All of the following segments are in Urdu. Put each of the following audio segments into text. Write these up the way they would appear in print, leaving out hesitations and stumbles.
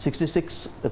66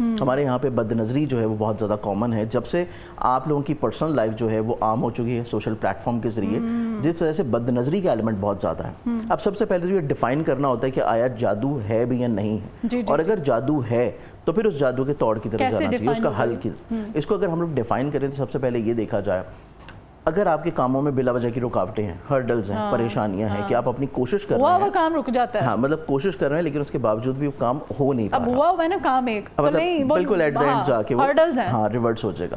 ہمارے یہاں پہ بد نظری جو ہے وہ بہت زیادہ کامن ہے جب سے آپ لوگوں کی پرسنل لائف جو ہے وہ عام ہو چکی ہے سوشل پلیٹ فارم کے ذریعے، جس وجہ سے بد نظری کا ایلیمنٹ بہت زیادہ ہے۔ اب سب سے پہلے تو یہ ڈیفائن کرنا ہوتا ہے کہ آیا جادو ہے بھی یا نہیں ہے، اور اگر جادو ہے تو پھر اس جادو کے توڑ کی طرف جانا چاہیے، اس کا حل کی۔ اس کو اگر ہم لوگ ڈیفائن کریں تو سب سے پہلے یہ دیکھا جائے، اگر آپ کے کاموں میں بلا وجہ کی رکاوٹیں ہیں، ہرڈلز ہیں، پریشانیاں ہیں کہ آپ اپنی کوشش کر رہے ہیں، وہ کام رک جاتا ہے، ہاں مطلب کوشش کر رہے ہیں لیکن اس کے باوجود بھی وہ کام ہو نہیں پا رہا، اب ہوا ہوا ہے نا کام ایک، مطلب بالکل ایٹ دی اینڈ جا کے وہ ہاں ریورٹس ہو جائے گا۔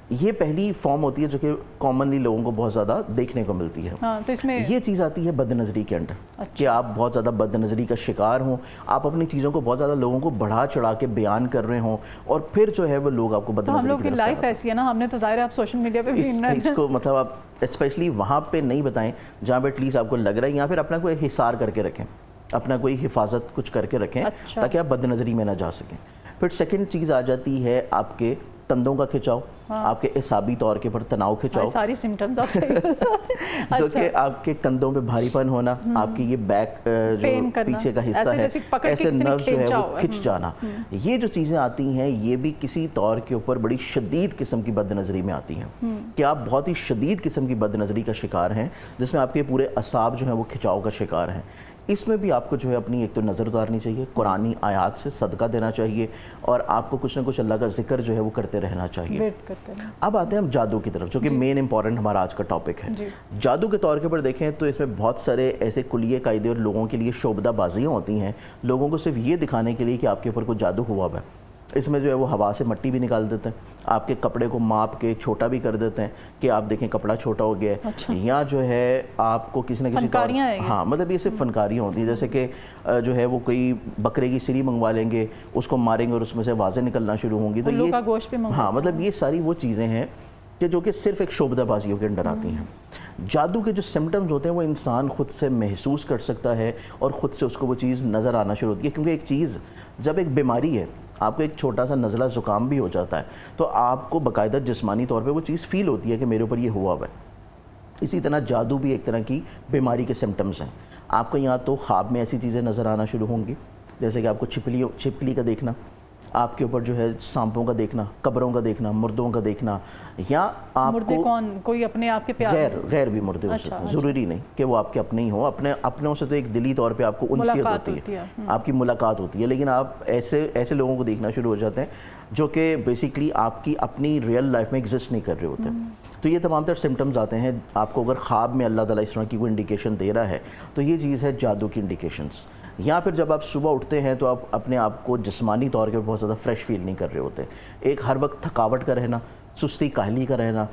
یہ پہلی فارم ہوتی ہے جو کہ کامنلی لوگوں کو بہت زیادہ دیکھنے کو ملتی ہے۔ تو اس میں یہ چیز آتی ہے بد نظری کے اندر، کہ آپ بہت زیادہ بد نظری کا شکار ہوں، آپ اپنی چیزوں کو بہت زیادہ لوگوں کو بڑھا چڑھا کے بیان کر رہے ہوں، اور پھر جو ہے وہ لوگ آپ کو بد نظری کی طرف۔ ہم لوگ کی لائف ایسی ہے نا، ہم نے تو ظاہر ہے آپ سوشل میڈیا پہ بھی اس کو مطلب آپ اسپیشلی وہاں پہ نہیں بتائیں جہاں پہ ایٹ لیسٹ آپ کو لگ رہا ہے، یا پھر اپنا کوئی حصار کر کے رکھیں، اپنا کوئی حفاظت کچھ کر کے رکھیں تاکہ آپ بد نظری میں نہ جا سکیں۔ پھر سیکنڈ چیز آ جاتی ہے آپ کے کندھوں کا کھچاؤ، آپ کے اعصابی طور کے پر تناؤ کھچاؤ، ساری سمٹمز آپ سے جو کہ آپ کے کندھوں پہ بھاری پن ہونا، آپ کی یہ بیک جو پیچھے کا حصہ ہے ایسے نرو جو ہے وہ کھچ جانا، یہ جو چیزیں آتی ہیں یہ بھی کسی طور کے اوپر بڑی شدید قسم کی بد نظری میں آتی ہیں، کہ آپ بہت ہی شدید قسم کی بد نظری کا شکار ہیں، جس میں آپ کے پورے اعصاب جو ہیں وہ کھچاؤ کا شکار ہیں۔ اس میں بھی آپ کو جو ہے اپنی ایک تو نظر اتارنی چاہیے، قرآنی آیات سے صدقہ دینا چاہیے، اور آپ کو کچھ نہ کچھ اللہ کا ذکر جو ہے وہ کرتے رہنا چاہیے۔ اب آتے ہیں ہم جادو کی طرف، جو کہ مین امپورٹنٹ ہمارا آج کا ٹاپک ہے۔ جادو کے طور کے پر دیکھیں تو اس میں بہت سارے ایسے کلیے قاعدے اور لوگوں کے لیے شعبدہ بازیاں ہوتی ہیں، لوگوں کو صرف یہ دکھانے کے لیے کہ آپ کے اوپر کوئی جادو ہوا ہے۔ اس میں جو ہے وہ ہوا سے مٹی بھی نکال دیتے ہیں، آپ کے کپڑے کو ماپ کے چھوٹا بھی کر دیتے ہیں کہ آپ دیکھیں کپڑا چھوٹا ہو گیا ہے، یا جو ہے آپ کو کسی نہ کسی طور، ہاں مطلب یہ صرف فنکاریاں ہوتی ہیں، جیسے کہ جو ہے وہ کوئی بکرے کی سری منگوا لیں گے، اس کو ماریں گے اور اس میں سے آوازیں نکلنا شروع ہوں گی، تو یہ ہاں مطلب یہ ساری وہ چیزیں ہیں کہ جو کہ صرف ایک شعبدہ بازیوں کے اندر آتی ہیں۔ جادو کے جو سمٹمز ہوتے ہیں وہ انسان خود سے محسوس کر سکتا ہے اور خود سے اس کو وہ چیز نظر آنا شروع ہوتی ہے، کیونکہ ایک چیز جب ایک بیماری ہے، آپ کو ایک چھوٹا سا نزلہ زکام بھی ہو جاتا ہے تو آپ کو باقاعدہ جسمانی طور پہ وہ چیز فیل ہوتی ہے کہ میرے اوپر یہ ہوا ہے۔ اسی طرح جادو بھی ایک طرح کی بیماری کے سمٹمز ہیں۔ آپ کو یہاں تو خواب میں ایسی چیزیں نظر آنا شروع ہوں گی، جیسے کہ آپ کو چھپکلی کا دیکھنا، آپ کے اوپر جو ہے سانپوں کا دیکھنا، قبروں کا دیکھنا، مردوں کا دیکھنا، یا آپ مردے کون، کوئی اپنے آپ کے پیارے، غیر بھی مردے ہو سکتے ہیں، ضروری نہیں کہ وہ آپ کے اپنے ہی ہوں، اپنوں سے تو ایک دلی طور پہ آپ کو انسیت ہوتی ہے، آپ کی ملاقات ہوتی ہے، لیکن آپ ایسے لوگوں کو دیکھنا شروع ہو جاتے ہیں جو کہ بیسیکلی آپ کی اپنی ریئل لائف میں ایگزسٹ نہیں کر رہے ہوتے۔ تو یہ تمام تر سمٹمز آتے ہیں، آپ کو اگر خواب میں اللہ تعالیٰ اس طرح کی کوئی انڈیکیشن دے رہا ہے تو یہ چیز ہے جادو کی انڈیکیشنز۔ یا پھر جب آپ صبح اٹھتے ہیں تو آپ اپنے آپ کو جسمانی طور پر بہت زیادہ فریش فیل نہیں کر رہے ہوتے، ایک ہر وقت تھکاوٹ کا رہنا، سستی کاہلی کا رہنا۔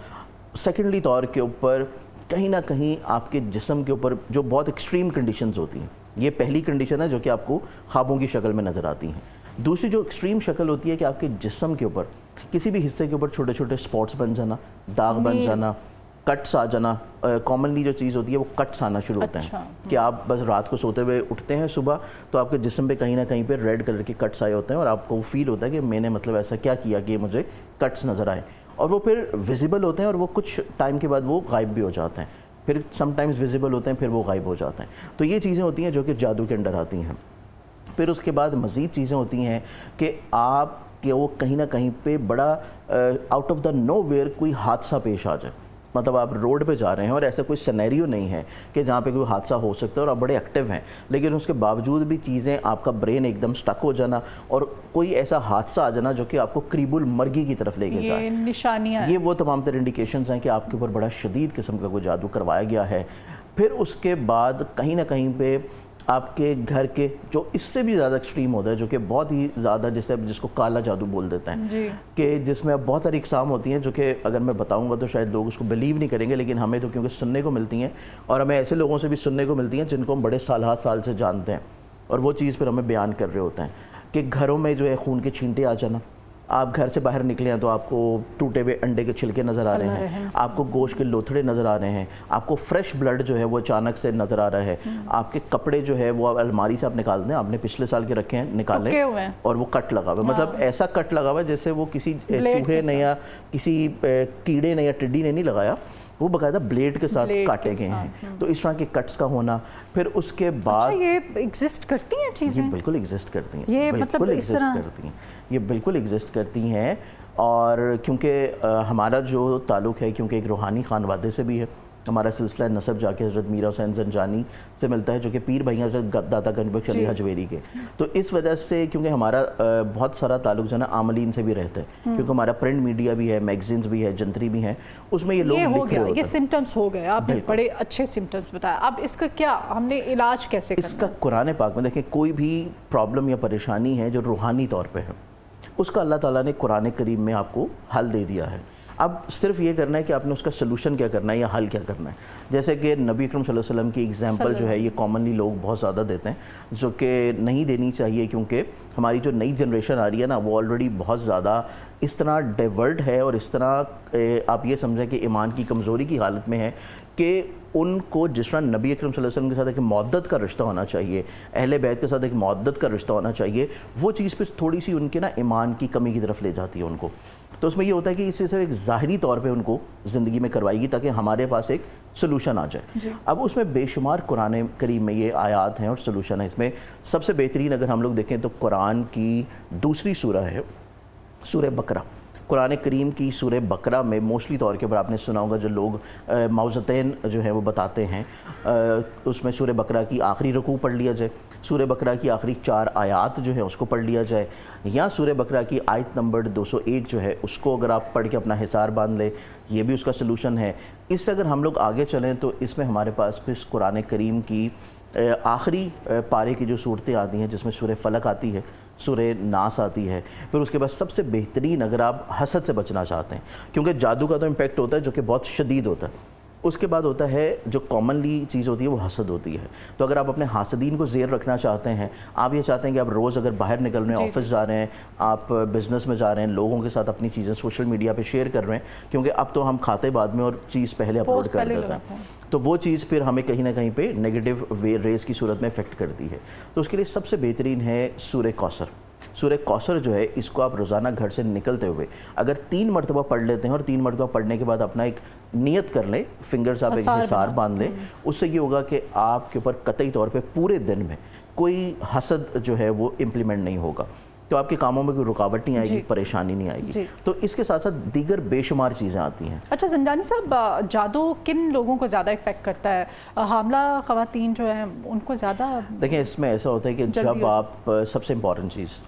سیکنڈلی طور کے اوپر کہیں نہ کہیں آپ کے جسم کے اوپر جو بہت ایکسٹریم کنڈیشنز ہوتی ہیں، یہ پہلی کنڈیشن ہے جو کہ آپ کو خوابوں کی شکل میں نظر آتی ہیں۔ دوسری جو ایکسٹریم شکل ہوتی ہے کہ آپ کے جسم کے اوپر کسی بھی حصے کے اوپر چھوٹے چھوٹے اسپاٹس بن جانا، داغ بن جانا، کٹس آ جانا۔ کامنلی جو چیز ہوتی ہے وہ کٹس آنا شروع ہوتے ہیں کہ آپ بس رات کو سوتے ہوئے اٹھتے ہیں صبح تو آپ کے جسم پہ کہیں نہ کہیں پہ ریڈ کلر کے کٹس آئے ہوتے ہیں، اور آپ کو فیل ہوتا ہے کہ میں نے مطلب ایسا کیا کیا کہ مجھے کٹس نظر آئے، اور وہ پھر ویزیبل ہوتے ہیں اور وہ کچھ ٹائم کے بعد وہ غائب بھی ہو جاتے ہیں، پھر سم ٹائمز ویزیبل ہوتے ہیں پھر وہ غائب ہو جاتے ہیں۔ تو یہ چیزیں ہوتی ہیں جو کہ جادو کے اندر آتی ہیں۔ پھر اس کے بعد مزید چیزیں ہوتی ہیں کہ آپ کے وہ کہیں نہ کہیں پہ بڑا آؤٹ آف دا نو ویئر کوئی حادثہ پیش آ جائے، مطلب آپ روڈ پہ جا رہے ہیں اور ایسا کوئی سینیریو نہیں ہے کہ جہاں پہ کوئی حادثہ ہو سکتا ہے اور آپ بڑے ایکٹیو ہیں، لیکن اس کے باوجود بھی چیزیں آپ کا برین ایک دم سٹک ہو جانا اور کوئی ایسا حادثہ آ جانا جو کہ آپ کو قریب المرگی کی طرف لے کے جائے، یہ نشانیاں، یہ وہ تمام تر انڈیکیشنز ہیں کہ آپ کے اوپر بڑا شدید قسم کا کوئی جادو کروایا گیا ہے۔ پھر اس کے بعد کہیں نہ کہیں پہ آپ کے گھر کے جو اس سے بھی زیادہ ایکسٹریم ہوتا ہے، جو کہ بہت ہی زیادہ جس کو کالا جادو بول دیتے ہیں، کہ جس میں بہت ساری اقسام ہوتی ہیں جو کہ اگر میں بتاؤں گا تو شاید لوگ اس کو بلیو نہیں کریں گے، لیکن ہمیں تو کیونکہ سننے کو ملتی ہیں اور ہمیں ایسے لوگوں سے بھی سننے کو ملتی ہیں جن کو ہم بڑے سال سے جانتے ہیں، اور وہ چیز پھر ہمیں بیان کر رہے ہوتے ہیں کہ گھروں میں جو ہے خون کے چھینٹے آ جانا، آپ گھر سے باہر نکلے ہیں تو آپ کو ٹوٹے ہوئے انڈے کے چھلکے نظر آ رہے ہیں، آپ کو گوشت کے لوتھڑے نظر آ رہے ہیں، آپ کو فریش بلڈ جو ہے وہ اچانک سے نظر آ رہا ہے، آپ کے کپڑے جو ہے وہ الماری سے آپ نکال دیں، آپ نے پچھلے سال کے رکھے ہیں نکالیں اور وہ کٹ لگا ہوا ہے، مطلب ایسا کٹ لگا ہوا ہے جیسے وہ کسی چوہے نے یا کسی کیڑے نے یا ٹڈی نے نہیں لگایا، وہ باقاعدہ بلیڈ کے ساتھ کاٹے گئے ہیں. تو اس طرح کے کٹس کا ہونا, پھر اس کے بعد یہ ایگزسٹ کرتی ہیں چیزیں؟ یہ بالکل ایگزسٹ کرتی ہیں, یہ بالکل ایگزسٹ کرتی ہیں, یہ بالکل ایگزسٹ کرتی ہیں. اور کیونکہ ہمارا جو تعلق ہے کیونکہ ایک روحانی خانوادے سے بھی ہے, ہمارا سلسلہ نسب جا کے حضرت میرا حسین زنجانی سے ملتا ہے جو کہ پیر بھائی حضرت داتا گنج بخش علی حجویری کے. تو اس وجہ سے کیونکہ ہمارا بہت سارا تعلق جو ہے نا عاملین سے بھی رہتا ہے, کیونکہ ہمارا پرنٹ میڈیا بھی ہے, میگزینز بھی ہے, جنتری بھی ہیں, اس میں یہ لوگ لکھ رہے ہوتے ہیں. یہ سمٹمز ہو گئے, آپ نے بڑے اچھے سمٹمز بتایا. اب اس کا کیا ہم نے علاج کیسے کرنا؟ اس کا قرآن پاک میں دیکھیں, کوئی بھی پرابلم یا پریشانی ہے جو روحانی طور پہ ہے, اس کا اللہ تعالیٰ نے قرآن کریم میں آپ کو حل دے دیا ہے. اب صرف یہ کرنا ہے کہ آپ نے اس کا سلوشن کیا کرنا ہے یا حل کیا کرنا ہے. جیسے کہ نبی اکرم صلی اللہ علیہ وسلم کی ایگزامپل جو ہے یہ کامنلی لوگ بہت زیادہ دیتے ہیں, جو کہ نہیں دینی چاہیے, کیونکہ ہماری جو نئی جنریشن آ رہی ہے نا وہ آلریڈی بہت زیادہ اس طرح ڈیورٹ ہے اور اس طرح آپ یہ سمجھیں کہ ایمان کی کمزوری کی حالت میں ہے کہ ان کو جس طرح نبی اکرم صلی اللہ علیہ وسلم کے ساتھ ایک مودت کا رشتہ ہونا چاہیے, اہل بیت کے ساتھ ایک مودت کا رشتہ ہونا چاہیے, وہ چیز پہ تھوڑی سی ان کے نا ایمان کی کمی کی طرف لے جاتی ہے ان کو. تو اس میں یہ ہوتا ہے کہ اس سے صرف ایک ظاہری طور پہ ان کو زندگی میں کروائے گی تاکہ ہمارے پاس ایک سلوشن آ جائے. اب اس میں بے شمار قرآن کریم میں یہ آیات ہیں اور سلوشن ہے. اس میں سب سے بہترین اگر ہم لوگ دیکھیں تو قرآن کی دوسری سورہ ہے سورہ بقرہ. قرآن کریم کی سورہ بقرہ میں موسٹلی طور کے اوپر آپ نے سنا ہوگا جو لوگ موضتین جو ہیں وہ بتاتے ہیں, اس میں سورہ بقرہ کی آخری رکوع پڑھ لیا جائے, سورہ بقرہ کی آخری 4 آیات جو ہیں اس کو پڑھ لیا جائے, یا سورہ بقرہ کی آیت نمبر 201 جو ہے اس کو اگر آپ پڑھ کے اپنا حصار باندھ لیں, یہ بھی اس کا سلوشن ہے. اس سے اگر ہم لوگ آگے چلیں تو اس میں ہمارے پاس پھر قرآن کریم کی آخری پارے کی جو صورتیں آتی ہیں جس میں سورہ فلق آتی ہے, سورہ ناس آتی ہے, پھر اس کے بعد سب سے بہترین اگر آپ حسد سے بچنا چاہتے ہیں, کیونکہ جادو کا تو امپیکٹ ہوتا ہے جو کہ بہت شدید ہوتا ہے, اس کے بعد ہوتا ہے جو کامنلی چیز ہوتی ہے وہ حسد ہوتی ہے. تو اگر آپ اپنے حاسدین کو زیر رکھنا چاہتے ہیں, آپ یہ چاہتے ہیں کہ آپ روز اگر باہر نکل رہے ہیں, آفس جا رہے ہیں, آپ بزنس میں جا رہے ہیں, لوگوں کے ساتھ اپنی چیزیں سوشل میڈیا پہ شیئر کر رہے ہیں, کیونکہ اب تو ہم کھاتے بعد میں اور چیز پہلے اپلوڈ کر دیتے ہیں, تو وہ چیز پھر ہمیں کہیں نہ کہیں پہ نیگیٹو ریز کی صورت میں افیکٹ کرتی ہے. تو اس کے لیے سب سے بہترین ہے سورہ کوثر. سورہ کوثر جو ہے اس کو آپ روزانہ گھر سے نکلتے ہوئے اگر 3 مرتبہ پڑھ لیتے ہیں, اور 3 مرتبہ پڑھنے کے بعد اپنا ایک نیت کر لیں, فنگر سے آپ ایک حصار باندھ لیں, اس سے یہ ہوگا کہ آپ کے اوپر قطعی طور پہ پورے دن میں کوئی حسد جو ہے وہ امپلیمنٹ نہیں ہوگا, تو آپ کے کاموں میں کوئی رکاوٹ نہیں آئے گی, پریشانی نہیں آئے گی. تو اس کے ساتھ ساتھ دیگر بے شمار چیزیں آتی ہیں. اچھا زنجانی صاحب, جادو کن لوگوں کو زیادہ افیکٹ کرتا ہے؟ حاملہ خواتین جو ہیں ان کو زیادہ؟ دیکھیں اس میں ایسا ہوتا ہے کہ جب آپ سب سے امپورٹنٹ چیز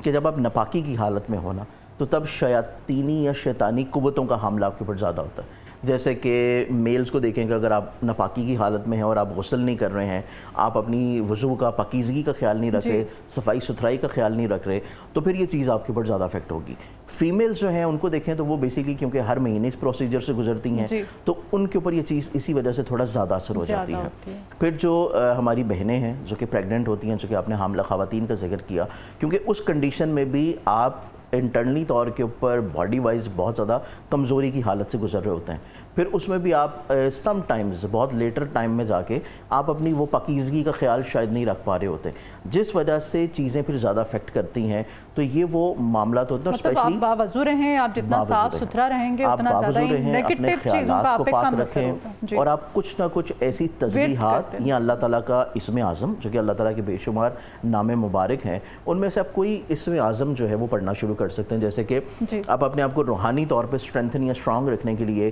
کہ جب آپ نپاکی کی حالت میں ہونا تو تب شیاطینی یا شیطانی قوتوں کا حملہ آپ کے اوپر زیادہ ہوتا ہے. جیسے کہ میلز کو دیکھیں کہ اگر آپ نپاکی کی حالت میں ہیں اور آپ غسل نہیں کر رہے ہیں, آپ اپنی وضو کا پاکیزگی کا خیال نہیں رکھ رہے, صفائی ستھرائی کا خیال نہیں رکھ رہے, تو پھر یہ چیز آپ کے اوپر زیادہ افیکٹ ہوگی. فیمیلز جو ہیں ان کو دیکھیں تو وہ بیسیکلی کیونکہ ہر مہینے اس پروسیجر سے گزرتی ہیں, تو ان کے اوپر یہ چیز اسی وجہ سے تھوڑا زیادہ اثر ہو جاتی ہے. پھر جو ہماری بہنیں ہیں جو کہ پریگننٹ ہوتی ہیں, جو کہ آپ نے حاملہ خواتین کا ذکر کیا, کیونکہ اس کنڈیشن میں بھی آپ انٹرنلی طور کے اوپر باڈی وائز بہت زیادہ کمزوری کی حالت سے گزر رہے ہوتے ہیں, پھر اس میں بھی آپ سم ٹائمز بہت لیٹر ٹائم میں جا کے آپ اپنی وہ پاکیزگی کا خیال شاید نہیں رکھ پا رہے ہوتے, جس وجہ سے چیزیں پھر زیادہ افیکٹ کرتی ہیں. تو یہ وہ معاملات ہوتے ہیں. مطلب آپ باوضو رہیں, آپ جتنا صاف ستھرا رہیں گے اتنا زیادہ نیگیٹو چیزوں کا آپ پہ کم اثر ہوگا, اور آپ کچھ نہ کچھ ایسی تسبیحات یا اللہ تعالیٰ کا اسم اعظم جو کہ اللہ تعالیٰ کے بے شمار نام مبارک ہیں, ان میں سے آپ کوئی اسم اعظم جو ہے وہ پڑھنا شروع کر سکتے ہیں. جیسے کہ آپ اپنے آپ کو روحانی طور پہ اسٹرینتھن یا اسٹرانگ رکھنے کے لیے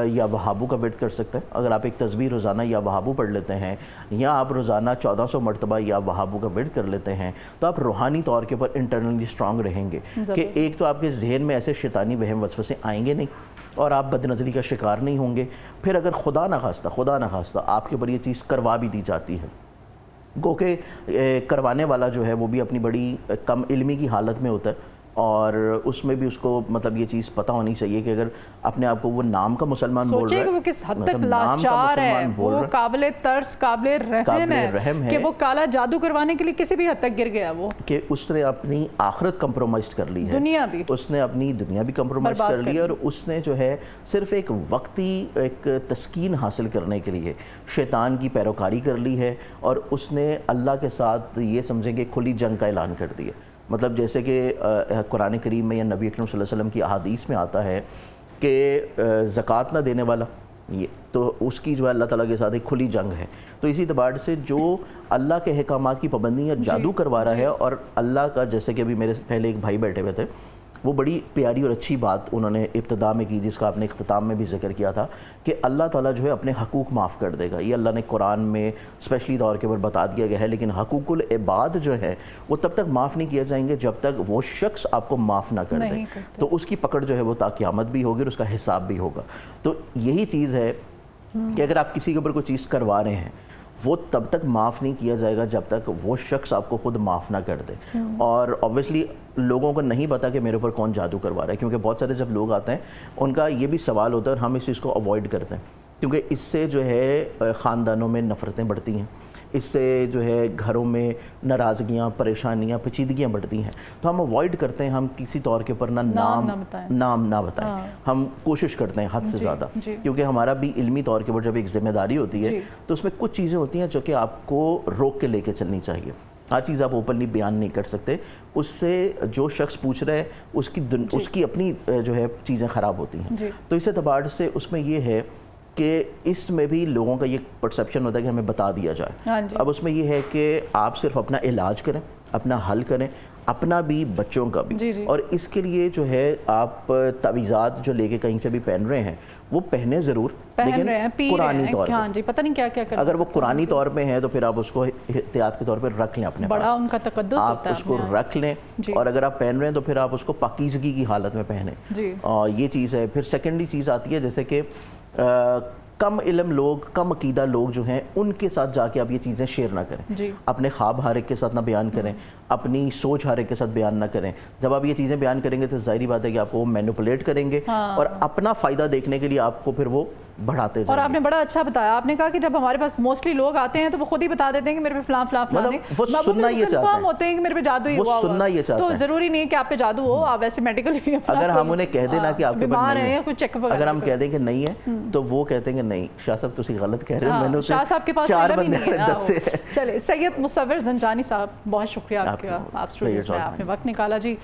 یا وہابو کا ورد کر سکتے ہیں. اگر آپ ایک تسبیح روزانہ یا وہابو پڑھ لیتے ہیں, یا آپ روزانہ 1400 مرتبہ یا وہابو کا ورد کر لیتے ہیں, تو آپ روحانی طور کے اوپر انٹرنلی اسٹرانگ رہیں گے کہ ایک تو آپ کے ذہن میں ایسے شیطانی وہم وسوسے آئیں گے نہیں, اور آپ بد نظری کا شکار نہیں ہوں گے. پھر اگر خدا نخواستہ آپ کے اوپر یہ چیز کروا بھی دی جاتی ہے, گو کہ کروانے والا جو ہے وہ بھی اپنی بڑی کم علمی کی حالت میں ہوتا ہے, اور اس میں بھی اس کو مطلب یہ چیز پتہ ہونی چاہیے کہ اگر اپنے آپ کو وہ نام کا مسلمان بول رہا ہے, سوچیں کہ وہ کس حد تک لاچار ہے, وہ قابل ترس قابل رحم ہے کہ وہ کالا جادو کروانے کے لیے کسی بھی حد تک گر گیا, وہ کہ اس نے اپنی آخرت کمپرومائز کر لی ہے, دنیا بھی, اس نے اپنی دنیا بھی کمپرومائز کر لی ہے, اور اس نے جو ہے صرف ایک وقتی ایک تسکین حاصل کرنے کے لیے شیطان کی پیروکاری کر لی ہے, اور اس نے اللہ کے ساتھ یہ سمجھیں کہ کھلی جنگ کا اعلان کر دیا. مطلب جیسے کہ قرآن کریم میں یا نبی اکرم صلی اللہ علیہ وسلم کی احادیث میں آتا ہے کہ زکوٰۃ نہ دینے والا یہ تو اس کی جو ہے اللہ تعالیٰ کے ساتھ ایک کھلی جنگ ہے. تو اسی اعتبار سے جو اللہ کے احکامات کی پابندی یا جادو کروا رہا ہے, اور اللہ کا, جیسے کہ ابھی میرے پہلے ایک بھائی بیٹھے ہوئے تھے, وہ بڑی پیاری اور اچھی بات انہوں نے ابتدا میں کی, جس کا آپ نے اختتام میں بھی ذکر کیا تھا کہ اللہ تعالیٰ جو ہے اپنے حقوق معاف کر دے گا. یہ اللہ نے قرآن میں اسپیشلی طور کے اوپر بتا دیا گیا ہے, لیکن حقوق العباد جو ہے وہ تب تک معاف نہیں کیے جائیں گے جب تک وہ شخص آپ کو معاف نہ کر دے. تو اس کی پکڑ جو ہے وہ تا قیامت بھی ہوگی اور اس کا حساب بھی ہوگا. تو یہی چیز ہے کہ اگر آپ کسی کے اوپر کوئی چیز کروا رہے ہیں, وہ تب تک معاف نہیں کیا جائے گا جب تک وہ شخص آپ کو خود معاف نہ کر دے. اور آبویسلی لوگوں کو نہیں پتا کہ میرے اوپر کون جادو کروا رہا ہے, کیونکہ بہت سارے جب لوگ آتے ہیں ان کا یہ بھی سوال ہوتا ہے, اور ہم اس چیز کو اوائڈ کرتے ہیں کیونکہ اس سے جو ہے خاندانوں میں نفرتیں بڑھتی ہیں, اس سے جو ہے گھروں میں ناراضگیاں, پریشانیاں, پیچیدگیاں بڑھتی ہیں. تو ہم اوائڈ کرتے ہیں, ہم کسی طور کے اوپر نام نہ بتائیں. ہم کوشش کرتے ہیں حد سے زیادہ, کیونکہ ہمارا بھی علمی طور کے اوپر جب ایک ذمہ داری ہوتی ہے تو اس میں کچھ چیزیں ہوتی ہیں جو کہ آپ کو روک کے لے کے چلنی چاہیے. ہر چیز آپ اوپنلی بیان نہیں کر سکتے, اس سے جو شخص پوچھ رہا ہے اس کی اپنی جو ہے چیزیں خراب ہوتی ہیں. تو اس اعتبار سے اس میں یہ ہے کہ اس میں بھی لوگوں کا یہ پرسیپشن ہوتا ہے کہ ہمیں بتا دیا جائے. اب اس میں یہ ہے کہ آپ صرف اپنا علاج کریں, اپنا حل کریں, اپنا بھی بچوں کا بھی. اور اس کے لیے جو ہے آپ تعویذات جو لے کے کہیں سے بھی پہن رہے ہیں وہ پہنے ضرور, لیکن قرآنی طور پہ. پتہ نہیں کیا کیا کرتے ہیں. اگر وہ قرآنی طور پہ ہیں تو پھر آپ اس کو احتیاط کے طور پہ رکھ لیں اپنے پاس, بڑا ان کا تقدس ہوتا ہے, آپ اس کو رکھ لیں. اور اگر آپ پہن رہے ہیں تو پھر آپ اس کو پاکیزگی کی حالت میں پہنیں. اور یہ چیز ہے. پھر سیکنڈری چیز آتی ہے جیسے کہ کم علم لوگ, کم عقیدہ لوگ جو ہیں ان کے ساتھ جا کے آپ یہ چیزیں شیئر نہ کریں. اپنے خواب ہر ایک کے ساتھ نہ بیان کریں, اپنی سوچ ہر ایک کے ساتھ بیان نہ کریں. جب آپ یہ چیزیں بیان کریں گے تو ظاہری بات ہے کہ آپ کو وہ مینوپولیٹ کریں گے, اور اپنا فائدہ دیکھنے کے لیے آپ کو پھر وہ بڑھاتے جائیں. اور آپ نے بڑا اچھا بتایا, آپ نے کہا کہ جب ہمارے پاس موسٹلی لوگ آتے ہیں تو وہ خود ہی بتا دیتے ہیں کہ میرے پہ فلاں فلاں فلاں, وہ سننا یہ چاہتے ہیں, ہوتے ہیں کہ میرے پہ جادو ہی ہوا ہوا. سننا یہ چاہتے ہیں. تو ضروری نہیں کہ آپ پہ جادو ہو, آپ ویسے میڈیکلی بھی اگر ہم انہیں کہہ دیں نا کہ آپ کے بیمار ہیں, کچھ چیک اپ اگر ہم کہہ دیں کہ نہیں ہے تو وہ کہتے ہیں کہ نہیں شاہ صاحب تسی غلط کہہ رہے ہو, میں نے شاہ صاحب کے پاس 4 بندے دسے. چلے سید مصور زنجانی صاحب, بہت شکریہ آپ کا, آپ نے وقت نکالا جی.